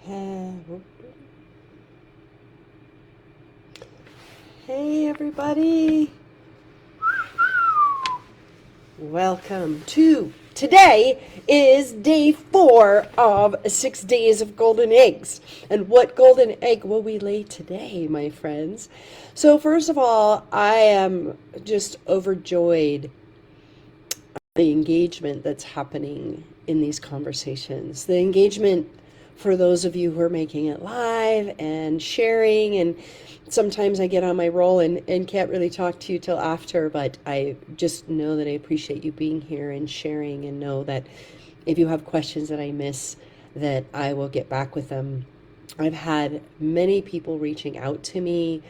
Hey everybody, welcome to today is day 4 of 6 days of golden eggs. And what golden egg will we lay today, my friends? So first of all, I am just overjoyed the engagement that's happening in these conversations. The engagement for those of you who are making it live and sharing, and sometimes I get on my roll and can't really talk to you till after, but I just know that I appreciate you being here and sharing, and know that if you have questions that I miss, that I will get back with them. I've had many people reaching out to me,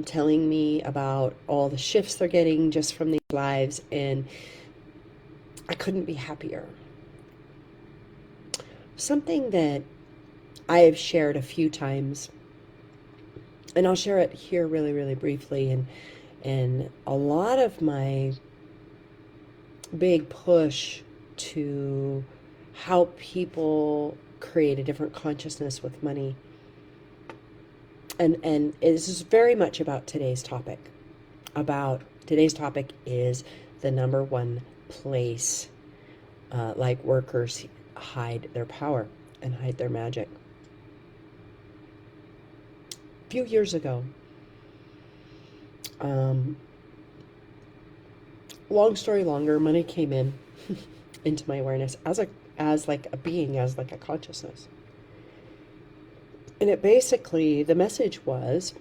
telling me about all the shifts they're getting just from these lives, and I couldn't be happier. Something that I have shared a few times, and I'll share it here really, really briefly, and a lot of my big push to help people create a different consciousness with money, and this is very much about today's topic. Today's topic is the number one place light workers hide their power and hide their magic. A few years ago, long story longer, money came in into my awareness as like a consciousness. And it basically, the message was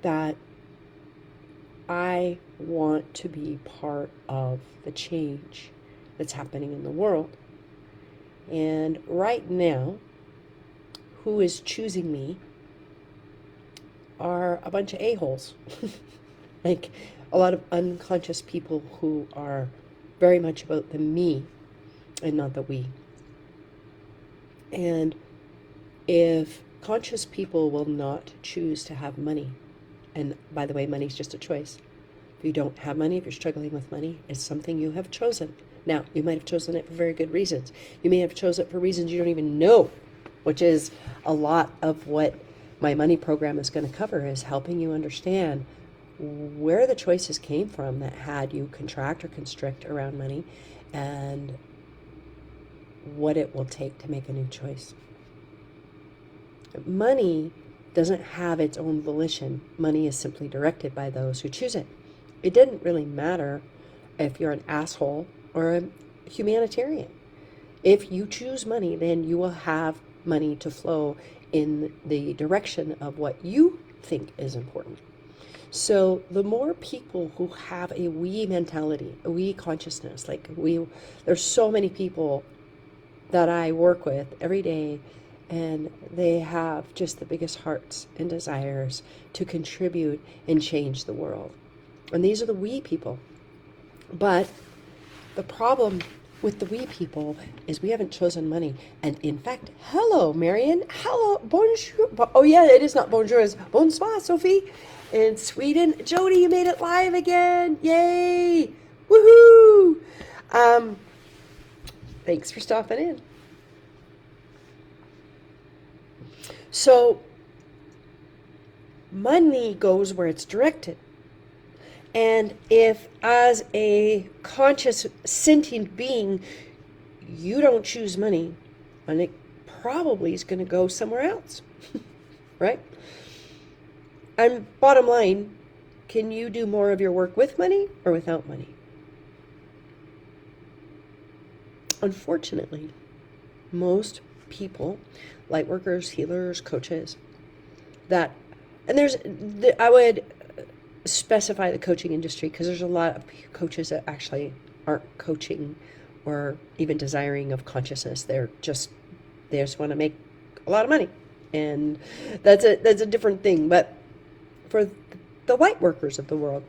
that I want to be part of the change that's happening in the world. And right now, who is choosing me are a bunch of a-holes. Like a lot of unconscious people who are very much about the me and not the we. And if conscious people will not choose to have money, and by the way, money is just a choice. If you don't have money, if you're struggling with money, it's something you have chosen. Now, you might have chosen it for very good reasons. You may have chosen it for reasons you don't even know, which is a lot of what my money program is going to cover, is helping you understand where the choices came from that had you contract or constrict around money, and what it will take to make a new choice. Money doesn't have its own volition. Money is simply directed by those who choose it. It didn't really matter if you're an asshole or a humanitarian. If you choose money, then you will have money to flow in the direction of what you think is important. So the more people who have a we mentality, a we consciousness, there's so many people that I work with every day, and they have just the biggest hearts and desires to contribute and change the world. And these are the we people. But the problem with the we people is we haven't chosen money. And in fact, hello, Marion. Hello, bonjour. Oh yeah, it is not bonjour, it's bonsoir, Sophie. In Sweden. Jody, you made it live again. Yay. Woohoo. Thanks for stopping in. So money goes where it's directed. And if, as a conscious, sentient being, you don't choose money, it probably is going to go somewhere else, right? And bottom line, can you do more of your work with money or without money? Unfortunately, most people, light workers, healers, coaches, I would specify the coaching industry, because there's a lot of coaches that actually aren't coaching or even desiring of consciousness. They just want to make a lot of money, and that's a different thing. But for the light workers of the world,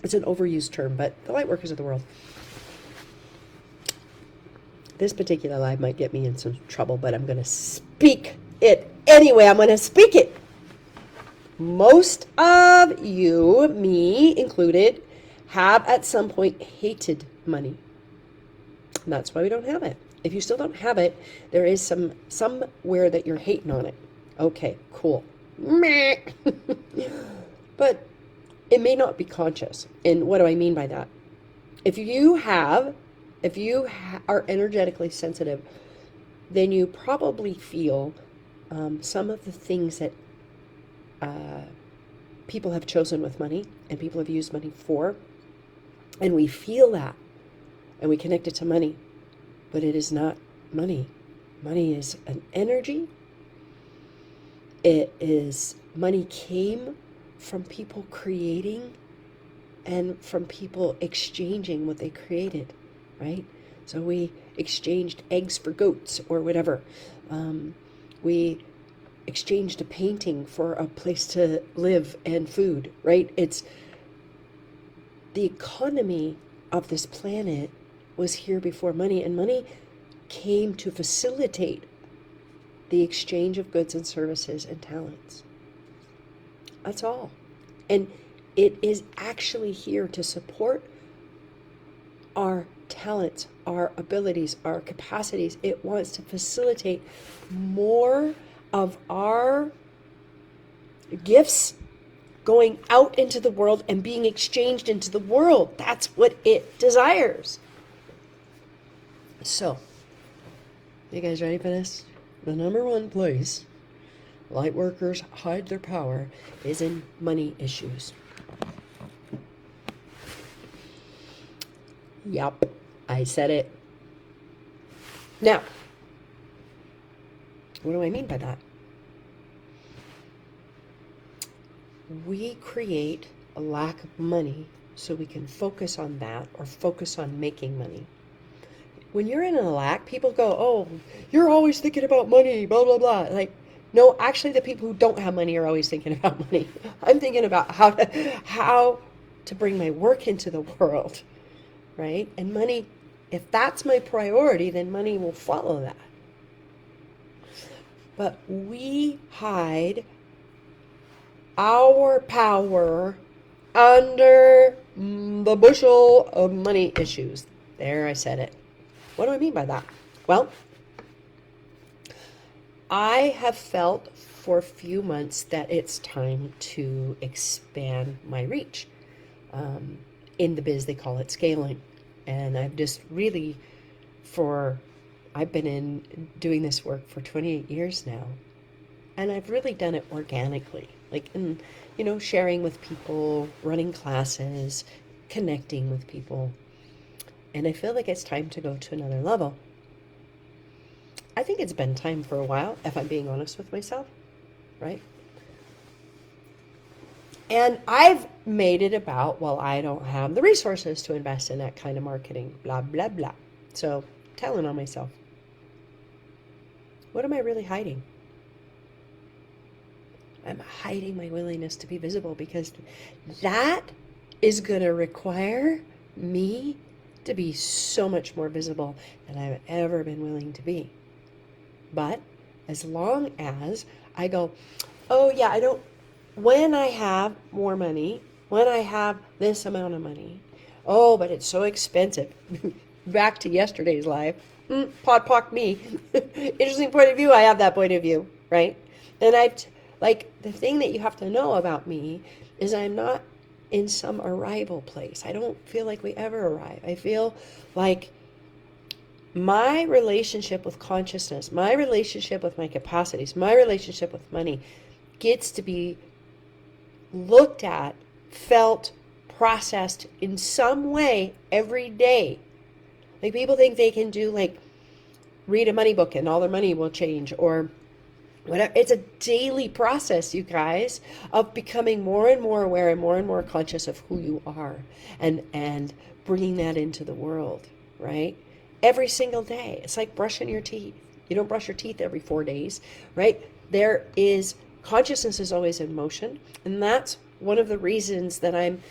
it's an overused term, but the light workers of the world, this particular live might get me in some trouble, but I'm going to speak it anyway. I'm going to speak it. Most of you, me included, have at some point hated money. And that's why we don't have it. If you still don't have it, there is somewhere that you're hating on it. Okay, cool. Meh. But it may not be conscious. And what do I mean by that? If you are energetically sensitive, then you probably feel some of the things that people have chosen with money and people have used money for. And we feel that and we connect it to money. But it is not money. Money is an energy. Money came from people creating and from people exchanging what they created, right? So we exchanged eggs for goats or whatever. We exchanged a painting for a place to live and food, right? It's the economy of this planet was here before money, and money came to facilitate the exchange of goods and services and talents. That's all. And it is actually here to support our talents, our abilities, our capacities. It wants to facilitate more of our gifts going out into the world and being exchanged into the world. That's what it desires. So, you guys ready for this? The number one place Lightworkers hide their power is in money issues. Yep, I said it. Now, what do I mean by that? We create a lack of money so we can focus on that or focus on making money. When you're in a lack, people go, oh, you're always thinking about money, blah, blah, blah. Like, no, actually the people who don't have money are always thinking about money. I'm thinking about how to bring my work into the world, right? And money, if that's my priority, then money will follow that. But we hide our power under the bushel of money issues. There, I said it. What do I mean by that? Well, I have felt for a few months that it's time to expand my reach. In the biz, they call it scaling. And I've just really, I've been doing this work for 28 years now. And I've really done it organically. Like, sharing with people, running classes, connecting with people. And I feel like it's time to go to another level. I think it's been time for a while, if I'm being honest with myself, right? And I've made it about, well, I don't have the resources to invest in that kind of marketing, blah, blah, blah. So, telling on myself. What am I really hiding? I'm hiding my willingness to be visible because that is going to require me to be so much more visible than I've ever been willing to be. But as long as I go, oh yeah, when I have more money, when I have this amount of money, oh, but it's so expensive. Back to yesterday's live, podpoc me. Interesting point of view, I have that point of view, right? And the thing that you have to know about me is I'm not in some arrival place. I don't feel like we ever arrive. I feel like my relationship with consciousness, my relationship with my capacities, my relationship with money gets to be looked at, felt, processed in some way every day. Like people think they can do read a money book and all their money will change or whatever. It's a daily process, you guys, of becoming more and more aware and more conscious of who you are and bringing that into the world, right? Every single day. It's like brushing your teeth. You don't brush your teeth every 4 days, right? Consciousness is always in motion. And that's one of the reasons that I'm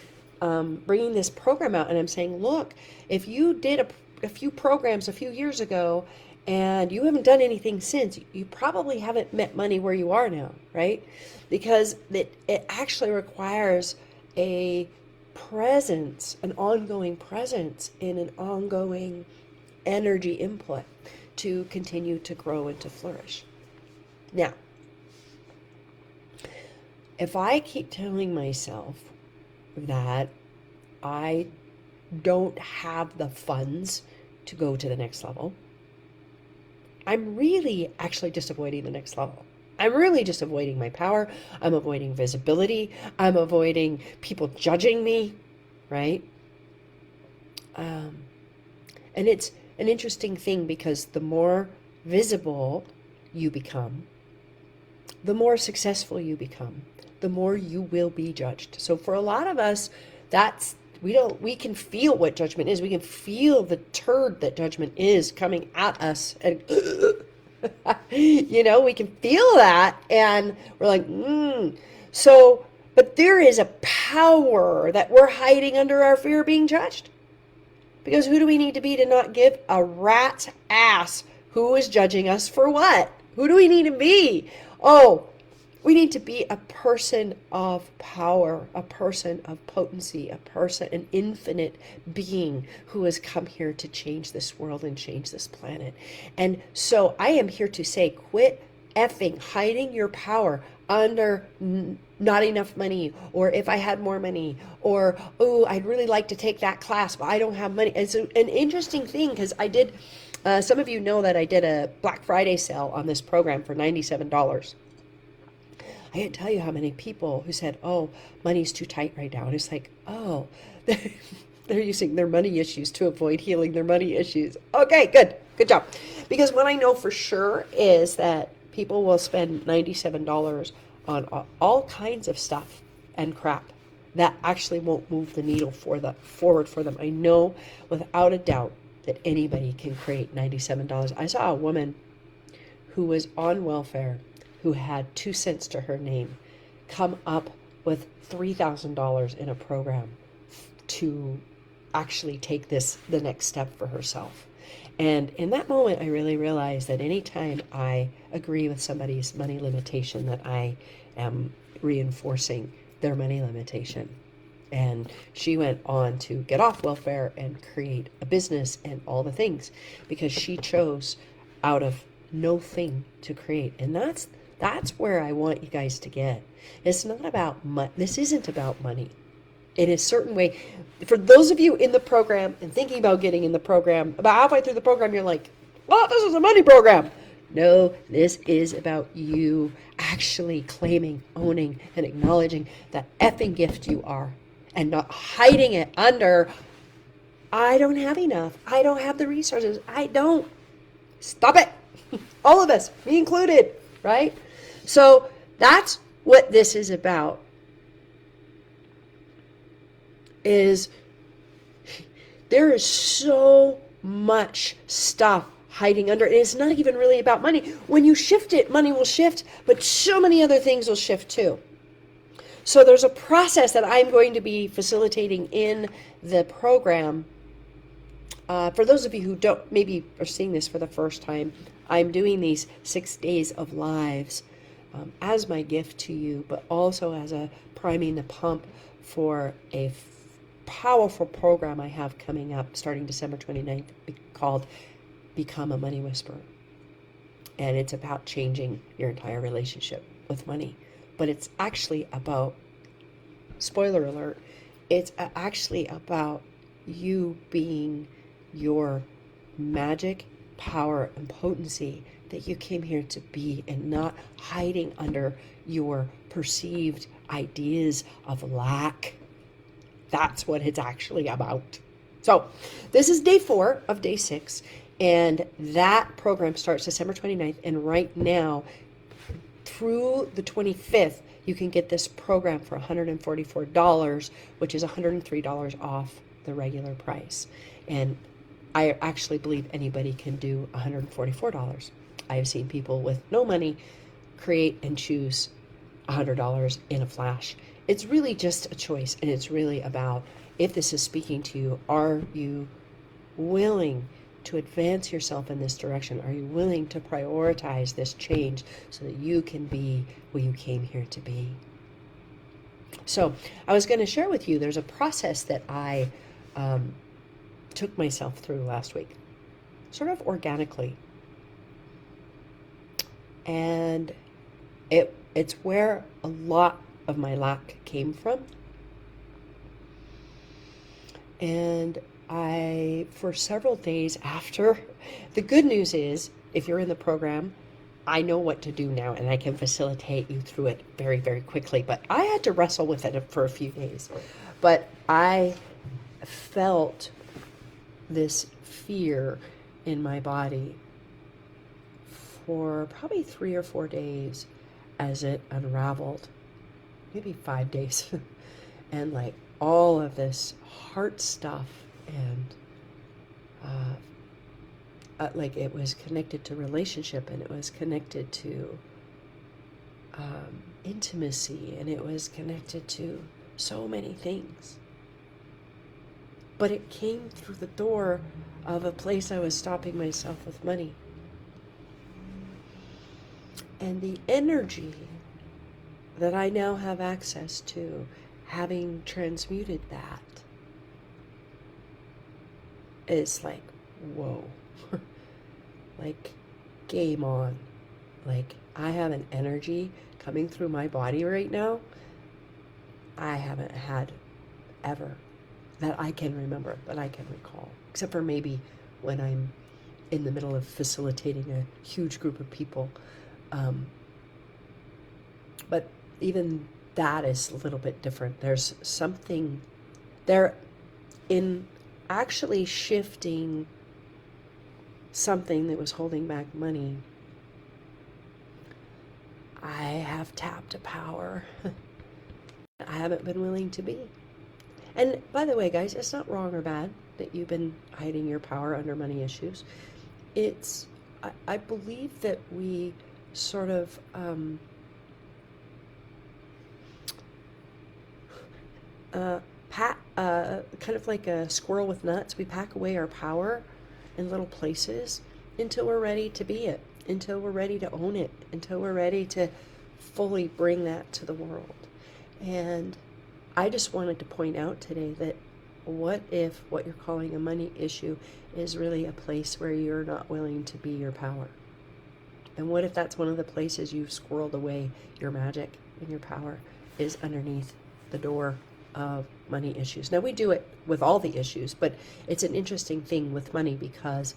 bringing this program out. And I'm saying, look, if you did a few programs a few years ago and you haven't done anything since, you probably haven't met money where you are now, right? Because it actually requires a presence, an ongoing presence in an ongoing energy input. to continue to grow and to flourish. Now, if I keep telling myself that I don't have the funds to go to the next level, I'm really actually just avoiding the next level. I'm really just avoiding my power. I'm avoiding visibility. I'm avoiding people judging me, right? And it's an interesting thing because the more visible you become, the more successful you become, the more you will be judged. So for a lot of us, we can feel what judgment is. We can feel the turd that judgment is coming at us. And, we can feel that. And we're like, So, but there is a power that we're hiding under our fear of being judged. Because who do we need to be to not give a rat's ass who is judging us for what? Who do we need to be? Oh, we need to be a person of power, a person of potency, an infinite being who has come here to change this world and change this planet. And so I am here to say, quit effing hiding your power under not enough money, or if I had more money, or, oh, I'd really like to take that class, but I don't have money. It's an interesting thing because I did, some of you know that I did a Black Friday sale on this program for $97. I can't tell you how many people who said, oh, money's too tight right now. And it's like, oh, they're using their money issues to avoid healing their money issues. Okay, good job. Because what I know for sure is that people will spend $97 on all kinds of stuff and crap that actually won't move the needle forward for them. I know without a doubt that anybody can create $97. I saw a woman who was on welfare, who had 2 cents to her name, come up with $3,000 in a program to actually take the next step for herself. And in that moment, I really realized that anytime I agree with somebody's money limitation, that I am reinforcing their money limitation. And she went on to get off welfare and create a business and all the things because she chose out of no thing to create. And that's where I want you guys to get. It's not about money. This isn't about money. In a certain way, for those of you in the program and thinking about getting in the program, about halfway through the program, you're like, well, this is a money program. No, this is about you actually claiming, owning, and acknowledging the effing gift you are and not hiding it under, I don't have enough. I don't have the resources. I don't. Stop it. All of us, me included, right? So that's what this is about. Is there is so much stuff hiding under it. It's not even really about money. When you shift it, money will shift, but so many other things will shift too. So there's a process that I'm going to be facilitating in the program. For those of you who don't maybe are seeing this for the first time, I'm doing these 6 days of lives as my gift to you, but also as a priming the pump for a powerful program I have coming up starting December 29th called Become a Money Whisperer. And it's about changing your entire relationship with money. But it's actually about, spoiler alert, it's actually about you being your magic, power, and potency that you came here to be, and not hiding under your perceived ideas of lack. That's what it's actually about. So this is day 4 of day 6, and that program starts December 29th. And right now, through the 25th, you can get this program for $144, which is $103 off the regular price. And I actually believe anybody can do $144. I have seen people with no money create and choose $100 in a flash. It's really just a choice, and it's really about, if this is speaking to you, are you willing to advance yourself in this direction? Are you willing to prioritize this change so that you can be what you came here to be? So I was going to share with you, there's a process that I took myself through last week, sort of organically. And it's where a lot of my lack came from. And for several days after, the good news is, if you're in the program, I know what to do now and I can facilitate you through it very, very quickly. But I had to wrestle with it for a few days. But I felt this fear in my body for probably 3 or 4 days as it unraveled, maybe 5 days. And like all of this heart stuff, and like it was connected to relationship, and it was connected to intimacy, and it was connected to so many things. But it came through the door of a place I was stopping myself with money. And the energy that I now have access to, having transmuted that, is like, whoa. Like, game on. Like, I have an energy coming through my body right now I haven't had ever, that I can remember, that I can recall. Except for maybe when I'm in the middle of facilitating a huge group of people. But even that is a little bit different. There's something there in actually shifting something that was holding back money. I have tapped a power I haven't been willing to be. And by the way, guys, it's not wrong or bad that you've been hiding your power under money issues. It's, I believe that we sort of kind of like a squirrel with nuts, we pack away our power in little places until we're ready to be it, until we're ready to own it, until we're ready to fully bring that to the world. And I just wanted to point out today that what if what you're calling a money issue is really a place where you're not willing to be your power? And what if that's one of the places you've squirreled away your magic and your power is underneath the door of money issues? Now, we do it with all the issues, but it's an interesting thing with money because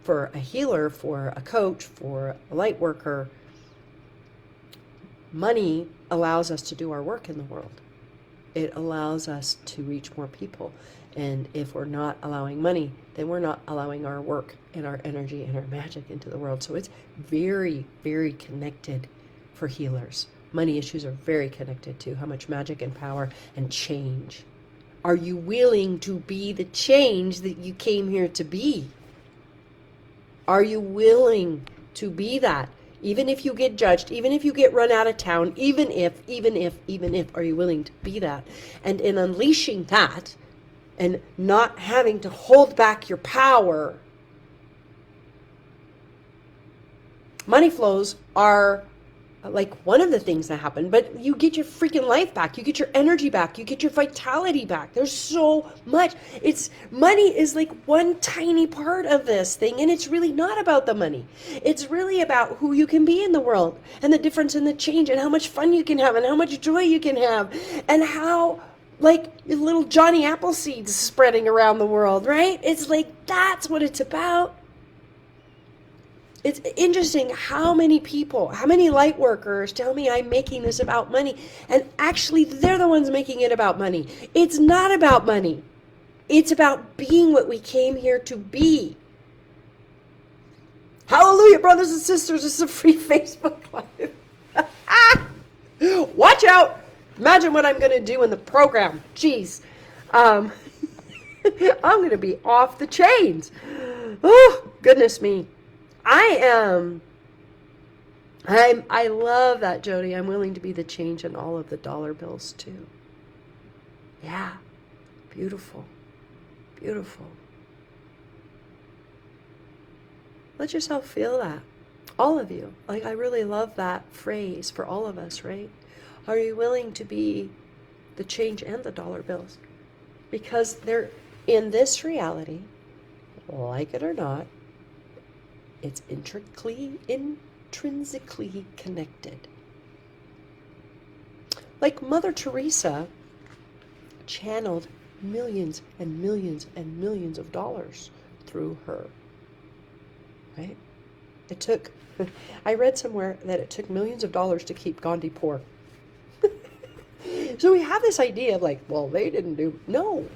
for a healer, for a coach, for a light worker, money allows us to do our work in the world. It allows us to reach more people. And if we're not allowing money, then we're not allowing our work and our energy and our magic into the world. So it's very, very connected for healers. Money issues are very connected to how much magic and power and change. Are you willing to be the change that you came here to be? Are you willing to be that? Even if you get judged, even if you get run out of town, even if, are you willing to be that? And in unleashing that and not having to hold back your power, money flows are like one of the things that happen, but you get your freaking life back. You get your energy back. You get your vitality back. There's so much. Money is like one tiny part of this thing, and it's really not about the money. It's really about who you can be in the world and the difference and the change and how much fun you can have and how much joy you can have and how like little Johnny Appleseeds spreading around the world, right? It's like, that's what it's about. It's interesting how many people, how many light workers tell me I'm making this about money, and actually they're the ones making it about money. It's not about money. It's about being what we came here to be. Hallelujah, brothers and sisters. This is a free Facebook Live. Watch out. Imagine what I'm going to do in the program. Jeez. I'm going to be off the chains. Oh, goodness me. I love that, Jody. I'm willing to be the change in all of the dollar bills too. Yeah. Beautiful. Beautiful. Let yourself feel that. All of you. Like, I really love that phrase for all of us, right? Are you willing to be the change and the dollar bills? Because they're in this reality, like it or not, it's intricately intrinsically connected. Like Mother Teresa channeled millions and millions and millions of dollars through her, right? It took, I read somewhere that it took millions of dollars to keep Gandhi poor. So we have this idea of like, well, they didn't do, no.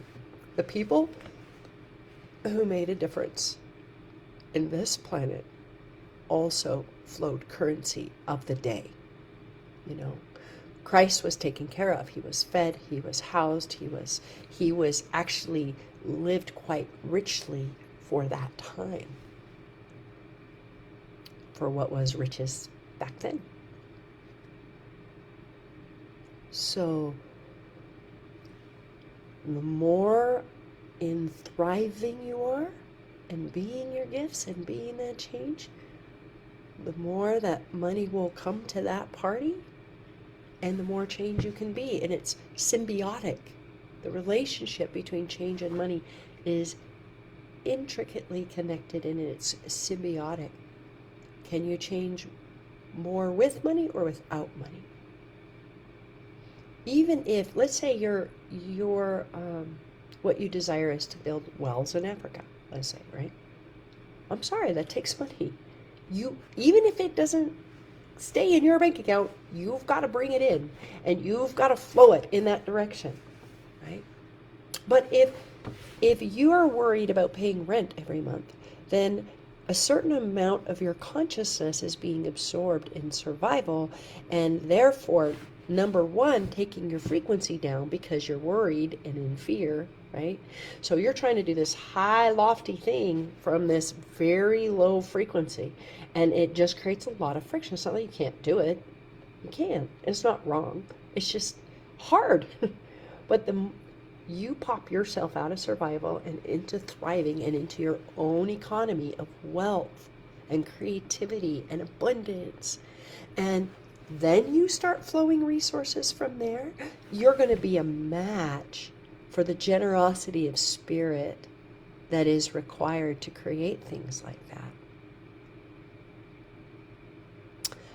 The people who made a difference in this planet also flowed currency of the day. You know, Christ was taken care of. He was fed, he was housed, he was actually lived quite richly for that time, for what was riches back then. So the more in thriving you are and being your gifts and being that change, the more that money will come to that party and the more change you can be. And it's symbiotic. The relationship between change and money is intricately connected and it's symbiotic. Can you change more with money or without money? Even if, let's say your what you desire is to build wells in Africa, let's say, right? I'm sorry, that takes money. Even if it doesn't stay in your bank account, you've got to bring it in and you've got to flow it in that direction, right? But if you are worried about paying rent every month, then a certain amount of your consciousness is being absorbed in survival, and therefore, number one, taking your frequency down because you're worried and in fear, right? So you're trying to do this high, lofty thing from this very low frequency, and it just creates a lot of friction. It's not that you can't do it. You can. It's not wrong. It's just hard. But you pop yourself out of survival and into thriving and into your own economy of wealth and creativity and abundance, and then you start flowing resources from there, you're going to be a match for the generosity of spirit that is required to create things like that.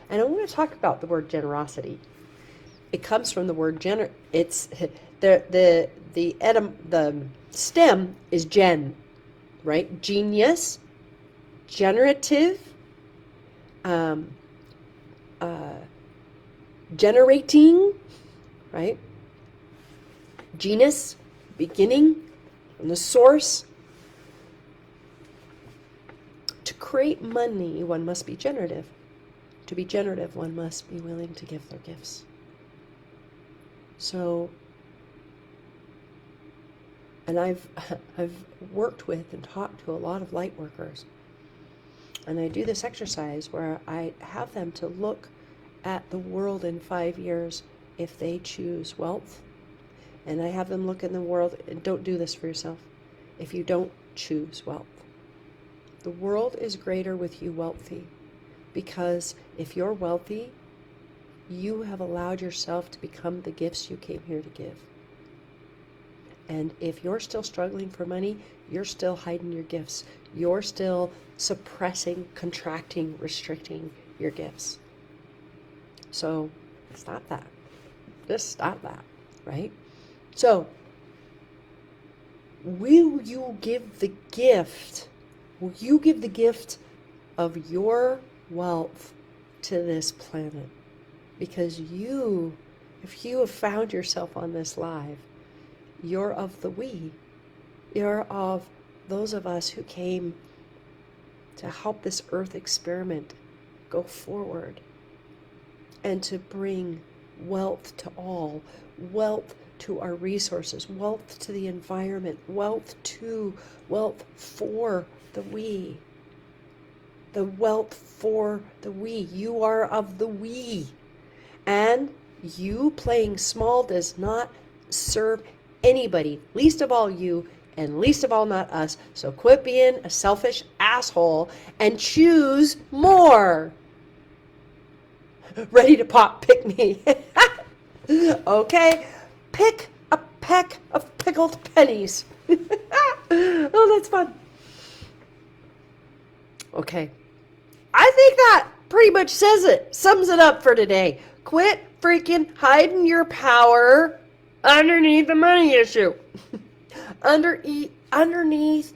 And I want to talk about the word generosity. It comes from the word it's the stem is gen, right? Genius, generative, generating, right? Genus, beginning, and the source. To create money, one must be generative. To be generative, one must be willing to give their gifts. So, and I've worked with and talked to a lot of light workers, and I do this exercise where I have them to look at the world in 5 years if they choose wealth, and I have them look in the world, and don't do this for yourself, if you don't choose wealth. The world is greater with you wealthy, because if you're wealthy, you have allowed yourself to become the gifts you came here to give. And if you're still struggling for money, you're still hiding your gifts. You're still suppressing, contracting, restricting your gifts. So stop that. Just stop that, right? So will you give the gift of your wealth to this planet? Because if you have found yourself on this live, you're of the we. You're of those of us who came to help this earth experiment go forward and to bring wealth to all, wealth to our resources, wealth to the environment, wealth for the we. The wealth for the we. You are of the we. And you playing small does not serve anybody, least of all you, and least of all not us. So quit being a selfish asshole and choose more. Ready to pop, pick me. Okay, pick a peck of pickled pennies. Oh, that's fun. Okay. I think that pretty much says it, sums it up for today. Quit freaking hiding your power underneath the money issue. underneath,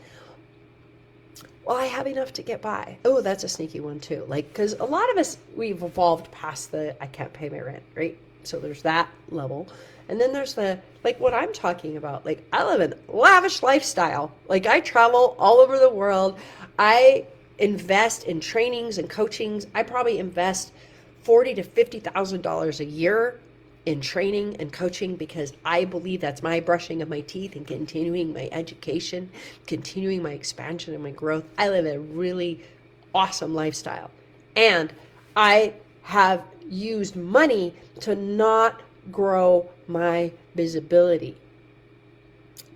well, I have enough to get by. Oh, that's a sneaky one too. Like, because a lot of us, we've evolved past the I can't pay my rent, right? So there's that level. And then there's the, like what I'm talking about. Like, I live a lavish lifestyle. Like, I travel all over the world. I invest in trainings and coachings. I probably invest $40,000 to $50,000 a year in training and coaching because I believe that's my brushing of my teeth and continuing my education, continuing my expansion and my growth. I live a really awesome lifestyle. And I have used money to not grow my visibility.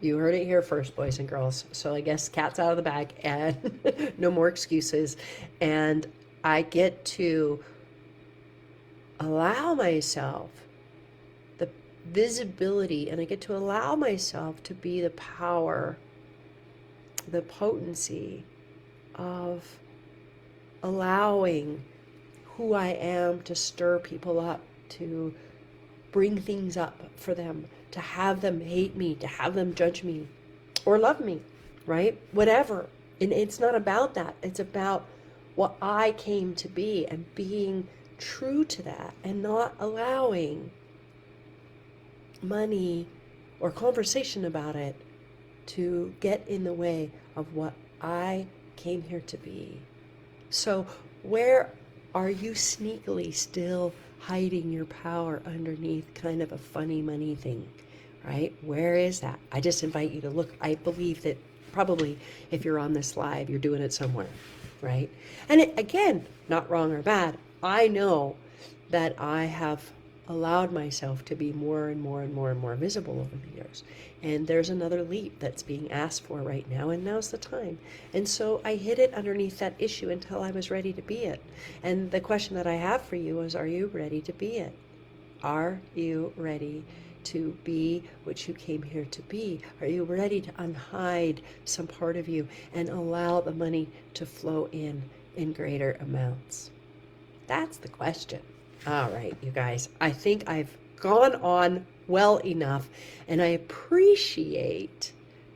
You heard it here first, boys and girls. So I guess cat's out of the bag and no more excuses. And I get to allow myself the visibility, and I get to allow myself to be the power, the potency of allowing who I am to stir people up, to bring things up for them, to have them hate me, to have them judge me or love me, right? Whatever. And it's not about that. It's about what I came to be and being true to that and not allowing money or conversation about it to get in the way of what I came here to be. So where are you sneakily still hiding your power underneath kind of a funny money thing, right? Where is that? I just invite you to look. I believe that probably if you're on this live, you're doing it somewhere, right? And it, again, not wrong or bad. I know that I have allowed myself to be more and more and more and more visible over the years. And there's another leap that's being asked for right now, and now's the time. And so I hid it underneath that issue until I was ready to be it. And the question that I have for you is, are you ready to be it? Are you ready to be what you came here to be? Are you ready to unhide some part of you and allow the money to flow in greater amounts? That's the question. All right, you guys, I think I've gone on well enough, and I appreciate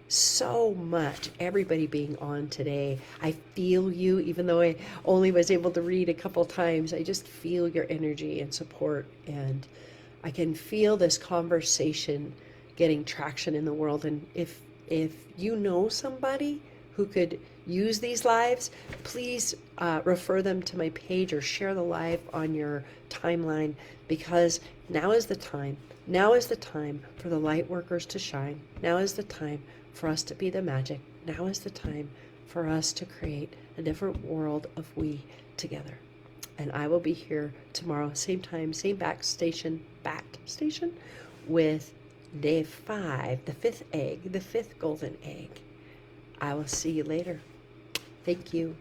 so much everybody being on today. I feel you, even though I only was able to read a couple times. I just feel your energy and support, and I can feel this conversation getting traction in the world. And if you know somebody who could use these lives, please refer them to my page or share the live on your timeline, because now is the time. Now is the time for the light workers to shine. Now is the time for us to be the magic. Now is the time for us to create a different world of we together. And I will be here tomorrow, same time, same back station, with day 5, the 5th egg, the 5th golden egg. I will see you later. Thank you.